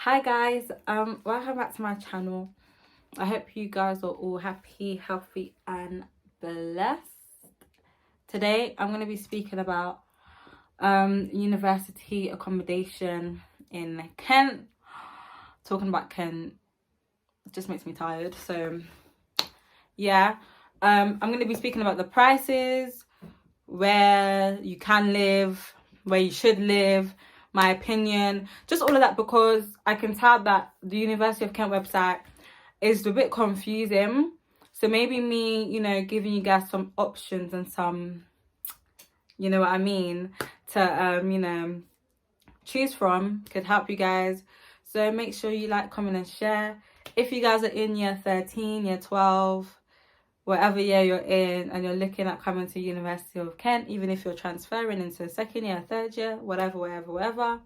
Hi guys, welcome back to my channel. I hope you guys are all happy, healthy and blessed. Today I'm going to be speaking about university accommodation in Kent. Talking about Kent just makes me tired, so yeah. I'm going to be speaking about the prices, where you can live, where you should live, my opinion, just all of that, because I can tell that the University of Kent website is a bit confusing. So maybe me, giving you guys some options and some, you know what I mean, to choose from could help you guys. So make sure you like, comment and share. If you guys are in year 13, year 12, whatever year you're in, and you're looking at coming to University of Kent, even if you're transferring into second year, third year, whatever,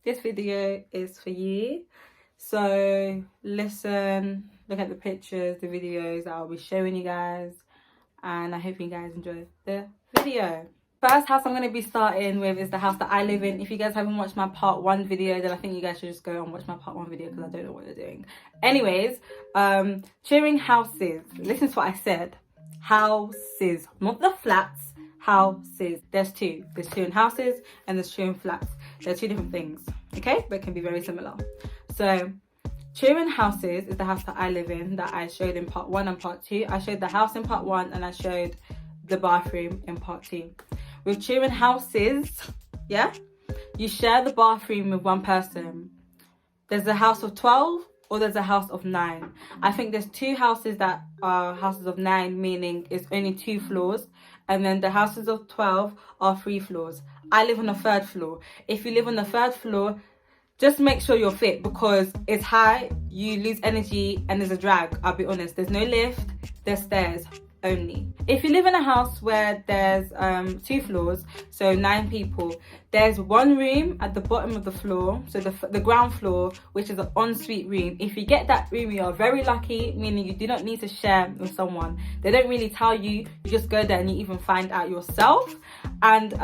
this video is for you. So listen, look at the pictures, the videos that I'll be showing you guys, and I hope you guys enjoy the video. First house I'm going to be starting with is the house that I live in. If you guys haven't watched my part 1 video, then I think you guys should just go and watch my part 1 video, because I don't know what you're doing. Anyways, Turing houses. Listen to what I said. Houses, not the flats. Houses. There's two. There's Turing houses and there's Turing flats. They're two different things, okay? But can be very similar. So Turing houses is the house that I live in, that I showed in part 1 and part 2. I showed the house in part 1 and I showed the bathroom in part 2. With Turing houses, yeah, you share the bathroom with one person. There's a house of 12 or there's a house of 9. I think there's 2 houses that are houses of 9, meaning it's only 2 floors. And then the houses of 12 are 3 floors. I live on the 3rd floor. If you live on the 3rd floor, just make sure you're fit, because it's high, you lose energy and there's a drag. I'll be honest, there's no lift, there's stairs only. If you live in a house where there's 2 floors, so 9 people, there's 1 room at the bottom of the floor, so the ground floor, which is an ensuite room. If you get that room, you are very lucky, meaning you do not need to share with someone. They don't really tell you, you just go there and you even find out yourself. And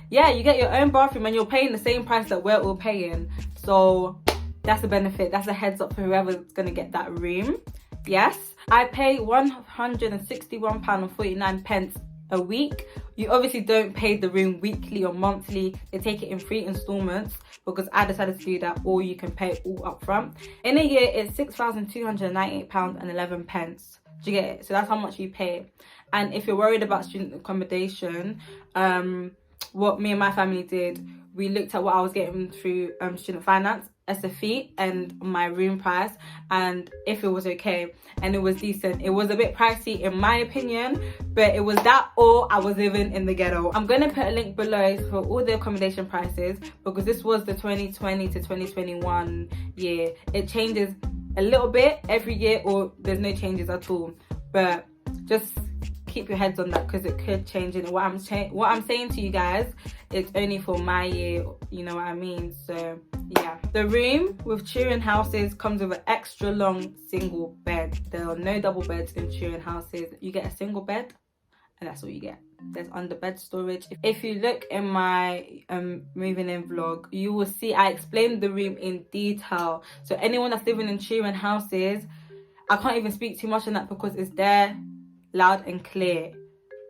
yeah, you get your own bathroom and you're paying the same price that we're all paying. So that's a benefit. That's a heads up for whoever's gonna get that room. Yes, I pay £161.49 a week. You obviously don't pay the room weekly or monthly. They take it in 3 installments, because I decided to do that, or you can pay it all up front. In a year, it's £6,298.11. Do you get it? So that's how much you pay. And if you're worried about student accommodation, what me and my family did, we looked at what I was getting through student finance, SFE, and my room price, and if it was okay, and it was decent. It was a bit pricey in my opinion, but it was that or I was living in the ghetto. I'm going to put a link below for all the accommodation prices, because this was the 2020 to 2021 year. It changes a little bit every year, or there's no changes at all, but just keep your heads on that, because it could change. And what I'm saying to you guys, it's only for my year, you know what I mean? So yeah, the room with Turing houses comes with an extra long single bed. There are no double beds in Turing houses. You get a single bed and that's all you get. There's under bed storage. If you look in my moving in vlog, you will see I explained the room in detail. So anyone that's living in Turing houses, I can't even speak too much on that, because it's there loud and clear.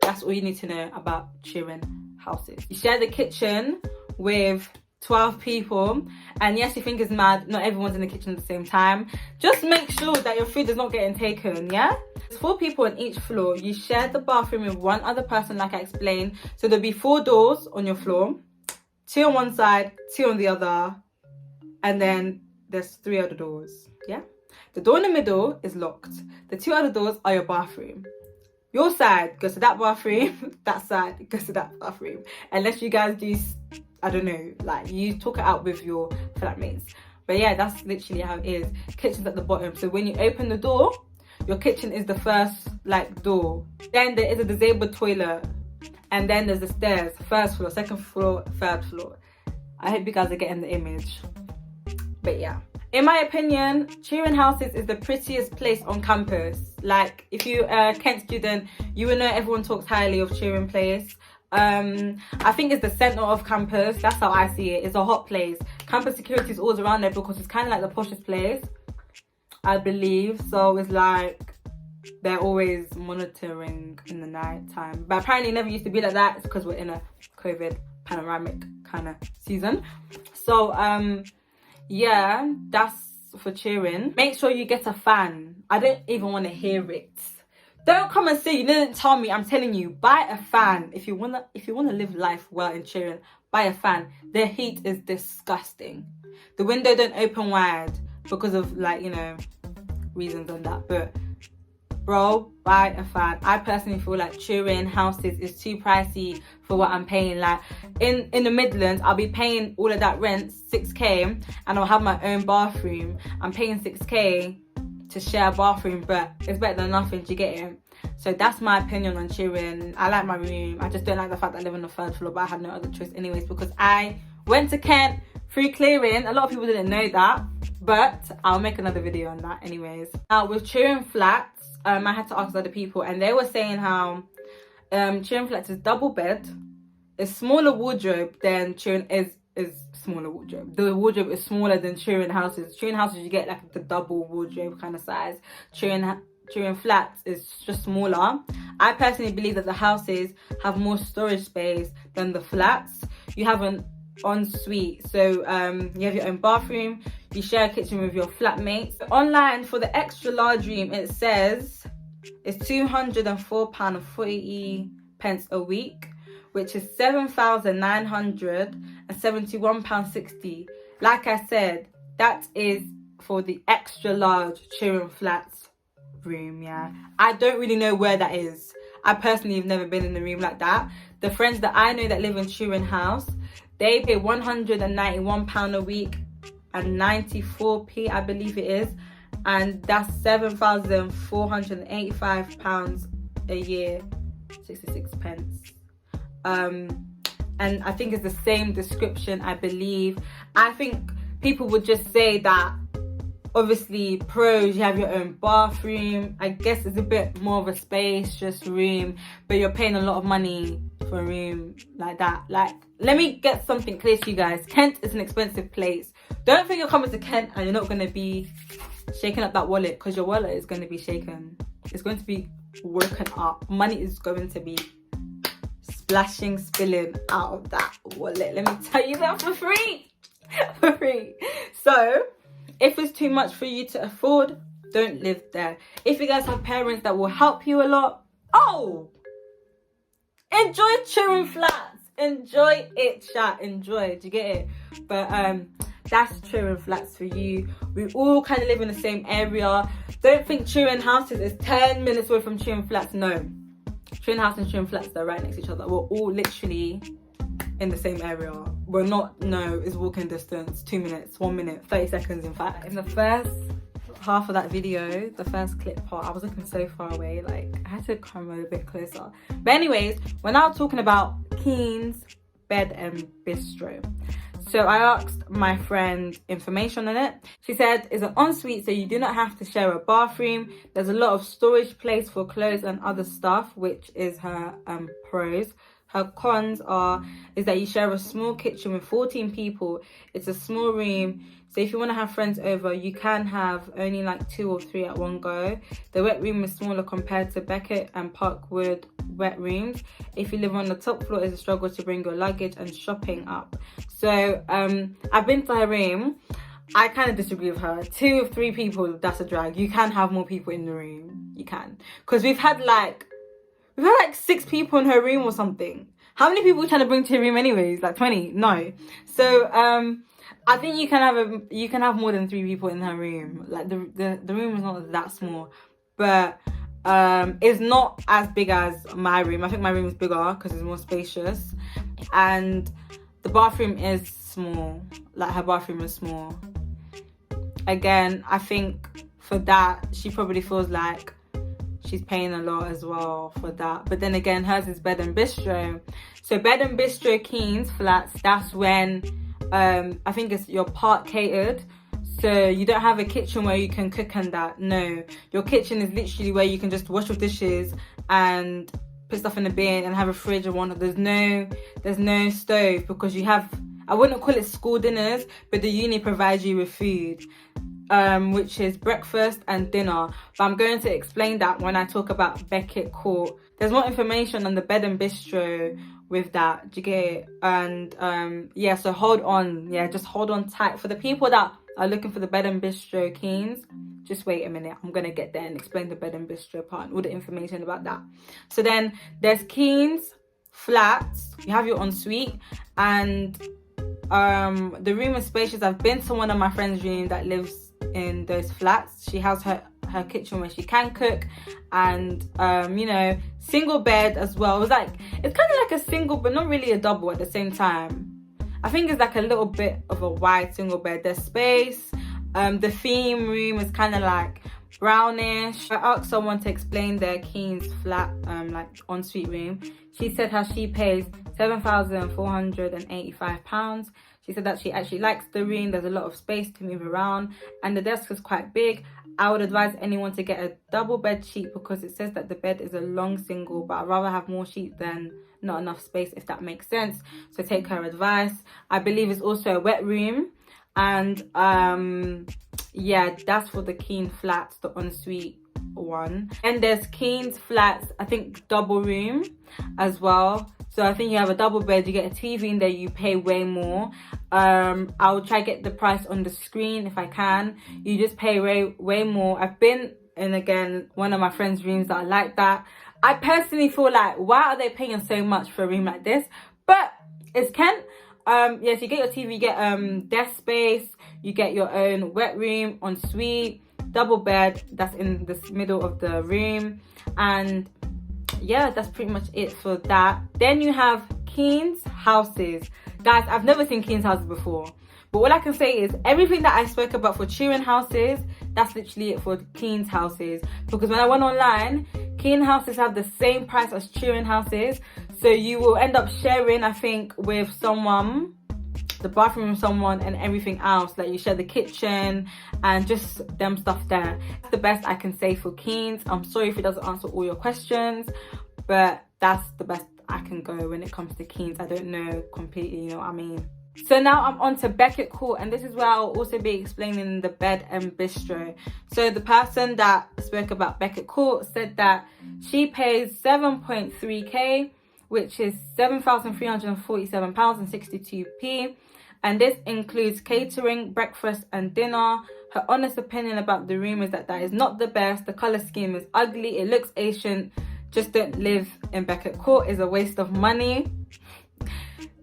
That's all you need to know about Turing houses. You share the kitchen with 12 people, and yes, you think it's mad, not everyone's in the kitchen at the same time. Just make sure that your food is not getting taken, yeah? There's 4 people on each floor. You share the bathroom with 1 other person, like I explained. So there'll be 4 doors on your floor, 2 on one side, 2 on the other, and then there's 3 other doors, yeah? The door in the middle is locked. The 2 other doors are your bathroom. Your side goes to that bathroom, that side goes to that bathroom. Unless you guys do, I don't know, like you talk it out with your flatmates. But yeah, that's literally how it is. Kitchen's at the bottom. So when you open the door, your kitchen is the first door. Then there is a disabled toilet. And then there's the stairs, 1st floor, 2nd floor, 3rd floor. I hope you guys are getting the image. But yeah. In my opinion, Turing houses is the prettiest place on campus. Like, if you're a Kent student, you will know everyone talks highly of Turing Place. I think it's the centre of campus. That's how I see it. It's a hot place. Campus security is always around there because it's kind of like the poshest place, I believe. So it's like they're always monitoring in the night time. But apparently it never used to be like that. It's because we're in a COVID panoramic kind of season. So yeah, that's for cheering. Make sure you get a fan. I don't even want to hear it. Don't come and say you didn't tell me. I'm telling you, buy a fan. If you wanna live life well in cheering, buy a fan. The heat is disgusting. The window don't open wide because of, like, you know, reasons on that. But bro, buy a fan. I personally feel like cheering houses is too pricey for what I'm paying. Like in the Midlands, I'll be paying all of that rent, 6k, and I'll have my own bathroom. I'm paying 6k to share a bathroom, but it's better than nothing. Do you get it? So that's my opinion on cheering. I like my room. I just don't like the fact that I live on the third floor, but I had no other choice anyways because I went to Kent through clearing. A lot of people didn't know that, but I'll make another video on that anyways. Now with cheering flats, I had to ask other people, and they were saying how cheering flats is double bed, a smaller wardrobe than cheering is smaller wardrobe. The wardrobe is smaller than cheering houses. Cheering houses, you get like the double wardrobe kind of size. Cheering flats is just smaller. I personally believe that the houses have more storage space than the flats. You have an ensuite, so you have your own bathroom. You share a kitchen with your flatmates. Online for the extra large room, it says it's £204.40 a week, which is £7,971.60. Like I said, that is for the extra large cheering flats room. Yeah, I don't really know where that is. I personally have never been in a room like that. The friends that I know that live in Turing House, they pay £191 a week and 94p, I believe it is, and that's £7,485 a year, 66 pence. And I think it's the same description, I believe. I think people would just say that obviously pros, you have your own bathroom. I guess it's a bit more of a spacious room, but you're paying a lot of money for a room like that. Like, let me get something clear to you guys. Kent is an expensive place. Don't think you're coming to Kent and you're not going to be shaking up that wallet, because your wallet is going to be shaken. It's going to be woken up. Money is going to be spilling out of that wallet. Let me tell you that for free. For free. So if it's too much for you to afford, don't live there. If you guys have parents that will help you a lot, enjoy cheering flats. Enjoy it, chat. Enjoy it. Do you get it? But that's cheering flats for you. We all kind of live in the same area. Don't think cheering houses is 10 minutes away from cheering flats. No. Cheering house and cheering flats, they're right next to each other. We're all literally in the same area. We're not, no, it's walking distance, 2 minutes, 1 minute, 30 seconds in fact. In the first half of that video, the first clip part, I was looking so far away, like I had to come a bit closer. But anyways, we're now talking about KEYNES Bed and Bistro. So I asked my friend information on it. She said it's an ensuite, so you do not have to share a bathroom. There's a lot of storage place for clothes and other stuff, which is her pros. Her cons is that you share a small kitchen with 14 people. It's a small room, so if you want to have friends over, you can have only like 2 or 3 at one go. The wet room is smaller compared to Beckett and Parkwood wet rooms. If you live on the top floor, it's a struggle to bring your luggage and shopping up. So I've been to her room. I kind of disagree with her. 2 or 3 people, that's a drag. You can have more people in the room. You can, because we've had like 6 people in her room or something. How many people are you trying to bring to your room anyways? Like 20? No. So I think you can have more than 3 people in her room. Like the room is not that small, but it's not as big as my room. I think my room is bigger because it's more spacious, and the bathroom is small. Like her bathroom is small. Again, I think for that she probably feels like she's paying a lot as well for that. But then again, hers is bed and bistro. So bed and bistro KEYNES flats, that's when I think it's your part catered. So you don't have a kitchen where you can cook and that. No, your kitchen is literally where you can just wash your dishes and put stuff in the bin and have a fridge and whatnot. There's no stove, because you have, I wouldn't call it school dinners, but the uni provides you with food, which is breakfast and dinner. But I'm going to explain that when I talk about Beckett Court. There's more information on the bed and bistro with that. Do you get it? And yeah, so hold on. Yeah, just hold on tight. For the people that are looking for the bed and bistro Keynes, just wait a minute. I'm gonna get there and explain the bed and bistro part and all the information about that. So then there's Keynes flats. You have your ensuite, and the room is spacious. I've been to one of my friend's room that lives in those flats. She has her kitchen where she can cook, and you know, single bed as well. It's kind of like a single but not really a double at the same time. I think it's like a little bit of a wide single bed. There's space. The theme room is kind of like brownish. I asked someone to explain their Keynes flat like ensuite room. She said how she pays £7,485. She said that she actually likes the room. There's a lot of space to move around, and the desk is quite big. I would advise anyone to get a double bed sheet, because it says that the bed is a long single, but I'd rather have more sheets than not enough space, if that makes sense. So take her advice. I believe it's also a wet room, and yeah, that's for the Keynes flats, the ensuite one. And there's Keynes flats, I think double room as well. So I think you have a double bed, you get a TV in there, you pay way more. I'll try get the price on the screen if I can. You just pay way more. I've been in, again, one of my friends' rooms that are like that. I personally feel like, why are they paying so much for a room like this? But it's Kent. Yes, you get your TV, you get desk space, you get your own wet room, ensuite, double bed that's in the middle of the room, and yeah, that's pretty much it for that. Then you have Keynes houses. Guys, I've never seen Keynes houses before, but all I can say is everything that I spoke about for Turing houses, that's literally it for Keynes houses. Because when I went online, Keynes houses have the same price as Turing houses, so you will end up sharing, I think, with someone, the bathroom with someone, and everything else. Like, you share the kitchen and just them stuff there. That's the best I can say for Keynes. I'm sorry if it doesn't answer all your questions, but that's the best I can go when it comes to Keynes. I don't know completely, you know what I mean? So now I'm on to Beckett Court, and this is where I'll also be explaining the bed and bistro. So the person that spoke about Beckett Court said that she pays 7.3k, which is £7,347.62, and this includes catering, breakfast and dinner. Her honest opinion about the room is that is not the best. The colour scheme is ugly, it looks ancient. Just don't live in Beckett Court, is a waste of money.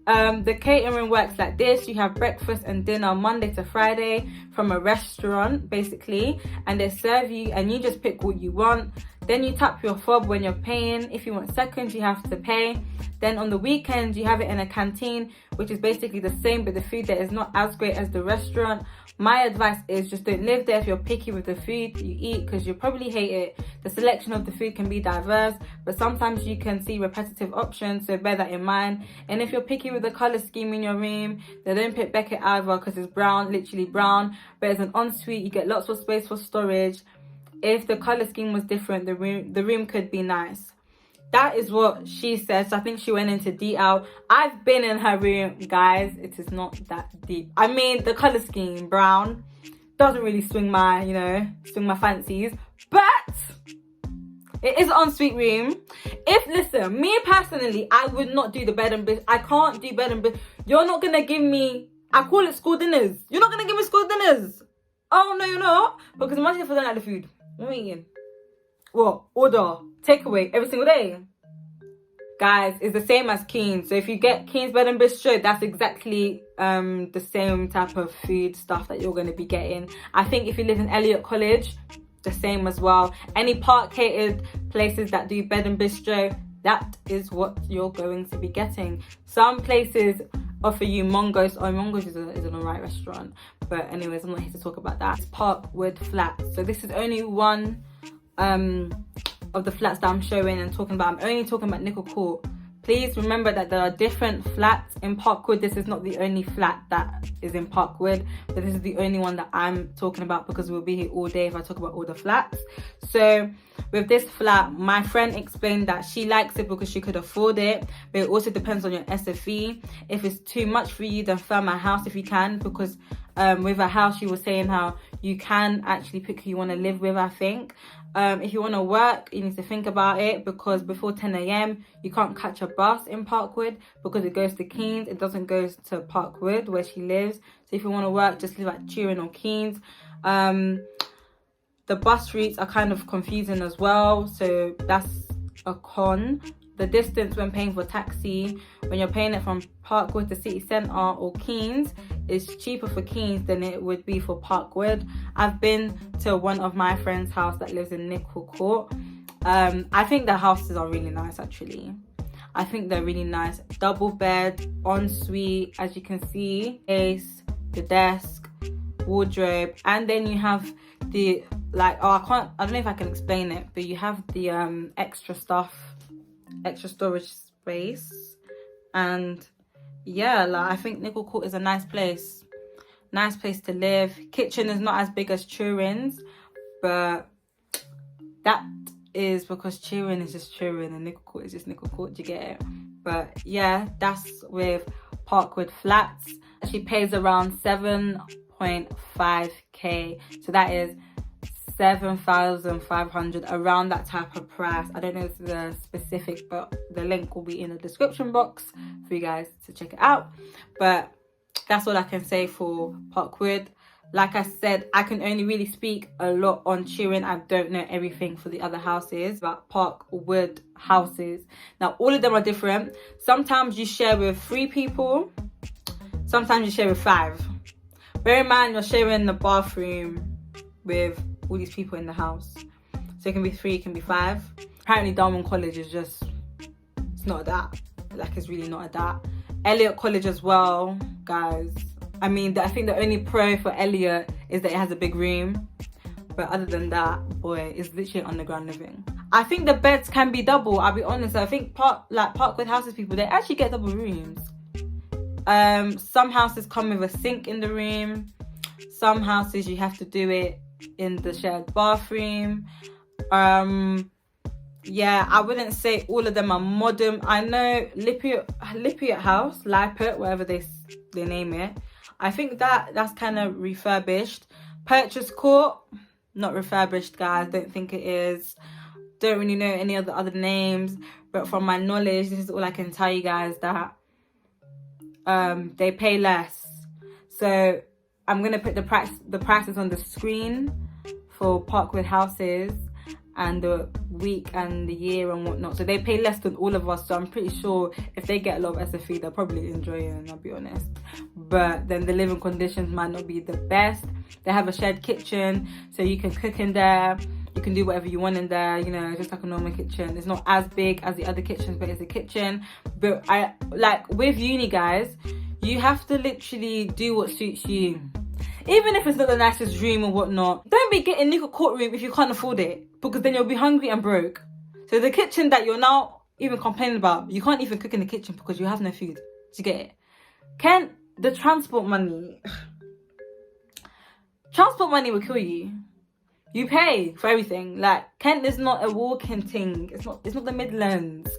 The catering works like this. You have breakfast and dinner Monday to Friday from a restaurant, basically, and they serve you and you just pick what you want. Then you tap your fob when you're paying. If you want seconds, you have to pay. Then on the weekends, you have it in a canteen, which is basically the same, but the food there is not as great as the restaurant. My advice is just don't live there if you're picky with the food you eat, because you'll probably hate it. The selection of the food can be diverse, but sometimes you can see repetitive options, so bear that in mind. And if you're picky with the colour scheme in your room, then don't pick Beckett either, because it's brown, literally brown, but it's an ensuite, you get lots of space for storage. If the colour scheme was different, the room could be nice. That is what she said. So I think she went into detail. I've been in her room, guys. It is not that deep. I mean, the colour scheme, brown, doesn't really swing my fancies. But it is an ensuite room. Listen, me personally, I would not do the bed and bistro. I can't do bed and bistro. You're not going to give me, I call it school dinners. You're not going to give me school dinners. Oh, no, you're not. Because imagine if I don't like the food. What are we eating? What? Order. Takeaway every single day. Guys, it's the same as Keynes. So if you get Keynes bed and bistro, that's exactly the same type of food stuff that you're going to be getting. I think if you live in Elliott College, the same as well. Any park catered places that do bed and bistro, that is what you're going to be getting. Some places offer you Mongo's. Oh, Mongo's is an alright restaurant. But anyways, I'm not here to talk about that. It's Parkwood flats. So this is only one of the flats that I'm showing and talking about. I'm only talking about Nickel Court Please remember that there are different flats in Parkwood. This is not the only flat that is in Parkwood, but this is the only one that I'm talking about because we'll be here all day if I talk about all the flats. So with this flat, my friend explained that she likes it because she could afford it, but it also depends on your SFE. If it's too much for you, then find my house if you can, because with a house, she was saying how you can actually pick who you want to live with, I think. If you want to work, you need to think about it, because before 10 a.m. you can't catch a bus in Parkwood because it goes to Keynes. It doesn't go to Parkwood where she lives. So if you want to work, just live at Turing or Keynes. The bus routes are kind of confusing as well, so that's a con. The distance when paying for taxi, when you're paying it from Parkwood to City Centre or Keynes, is cheaper for Keynes than it would be for Parkwood. I've been to one of my friend's house that lives in Beckett Court. I think the houses are really nice, actually. I think they're really nice. Double bed, ensuite, as you can see, space, the desk, wardrobe, and then you have the, like, I don't know if I can explain it, but you have the extra stuff, extra storage space. And yeah, like, I think Nickel Court is a nice place to live. Kitchen is not as big as Turing's, but that is because Turing is just Turing and Nickel Court is just Nickel Court. Do you get it? But yeah, that's with Parkwood flats. She pays around 7.5k, so that is 7,500, around that type of price. I don't know the specific, but the link will be in the description box for you guys to check it out. But that's all I can say for Parkwood. Like I said, I can only really speak a lot on Turing. I don't know everything for the other houses, but Parkwood houses, now all of them are different. Sometimes you share with 3 people, sometimes you share with 5. Bear in mind, you're sharing the bathroom with all these people in the house, so it can be 3, it can be 5. Apparently Darwin College is just, it's not that, like, it's really not that. Elliot College as well, guys. I mean, I think the only pro for Elliot is that it has a big room, but other than that, boy, it's literally underground living. I think the beds can be double, I'll be honest. I think Parkwood houses people, they actually get double rooms. Some houses come with a sink in the room. Some houses you have to do it in the shared bathroom. Yeah, I wouldn't say all of them are modern. I know Lippiott House, Lippiott, whatever they name it, I think that's kind of refurbished. Purchase Court, not refurbished, guys. Don't think it is. Don't really know any of the other names, but from my knowledge, this is all I can tell you guys, that they pay less. So I'm gonna put the prices on the screen for Parkwood houses and the week and the year and whatnot. So they pay less than all of us, so I'm pretty sure if they get a lot of SFE, they'll probably enjoy it, I'll be honest. But then the living conditions might not be the best. They have a shared kitchen, so you can cook in there, you can do whatever you want in there, you know, just like a normal kitchen. It's not as big as the other kitchens, but it's a kitchen. But I, like, with uni, guys, you have to literally do what suits you. Even if it's not the nicest room or whatnot, don't be getting Nickel Court room if you can't afford it, because then you'll be hungry and broke. So the kitchen that you're now even complaining about, you can't even cook in the kitchen because you have no food. Do you get it? Kent, the transport money will kill you. You pay for everything. Like, Kent is not a walking thing. It's not the Midlands.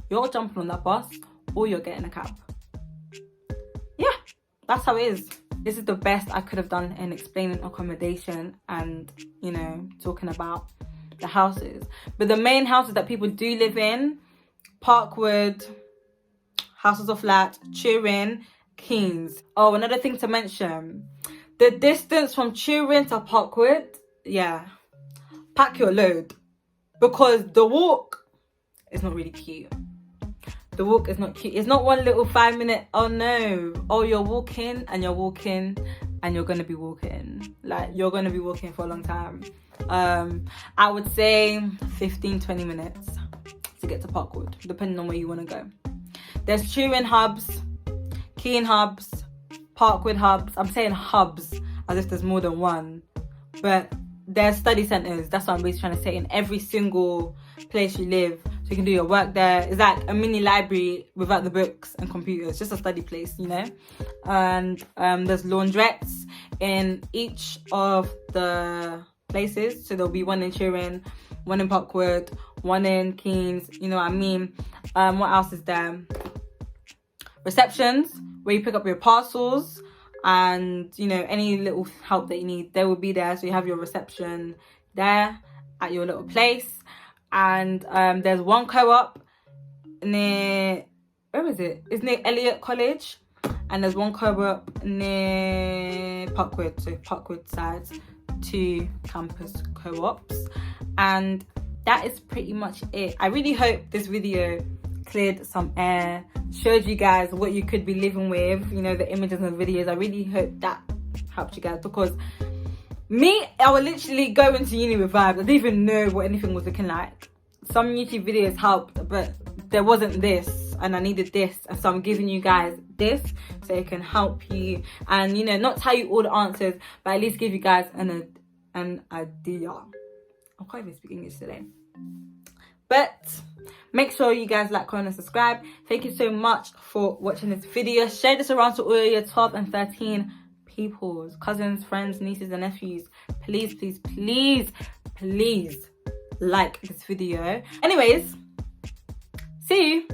You're jumping on that bus or you're getting a cab. Yeah, that's how it is. This is the best I could have done in explaining accommodation and, you know, talking about the houses. But the main houses that people do live in, Parkwood, houses or flats, Turing, Keynes. Oh, another thing to mention, the distance from Turing to Parkwood, yeah, pack your load, because the walk is not really cute. The walk is not cute. It's not one little 5-minute, oh no. Oh, you're walking and you're walking and you're going to be walking. Like, you're going to be walking for a long time. I would say 15-20 minutes to get to Parkwood, depending on where you want to go. There's Turing hubs, Keene hubs, Parkwood hubs. I'm saying hubs as if there's more than one. But there's study centres. That's what I'm basically trying to say, in every single place you live. you can do your work there. It's like a mini library without the books and computers, just a study place, you know. And there's laundrettes in each of the places. So there'll be one in Turing, one in Parkwood, one in KEYNES, you know what I mean. What else is there? Receptions, where you pick up your parcels and, you know, any little help that you need, they will be there. So you have your reception there at your little place. And there's one co-op near, where is it? It's near Elliott College. And there's one co-op near Parkwood. So Parkwood side, 2 campus co-ops. And that is pretty much it. I really hope this video cleared some air, showed you guys what you could be living with, you know, the images and videos. I really hope that helped you guys, because I would literally go into uni with vibes. I didn't even know what anything was looking like. Some YouTube videos helped, but there wasn't this, and I needed this, and so I'm giving you guys this so it can help you, and, you know, not tell you all the answers, but at least give you guys an idea. I can't even speak English today. But make sure you guys like, comment and subscribe. Thank you so much for watching this video. Share this around to all your 12 and 13 peoples, cousins, friends, nieces and nephews. Please, please, please, please like this video. Anyways, see you.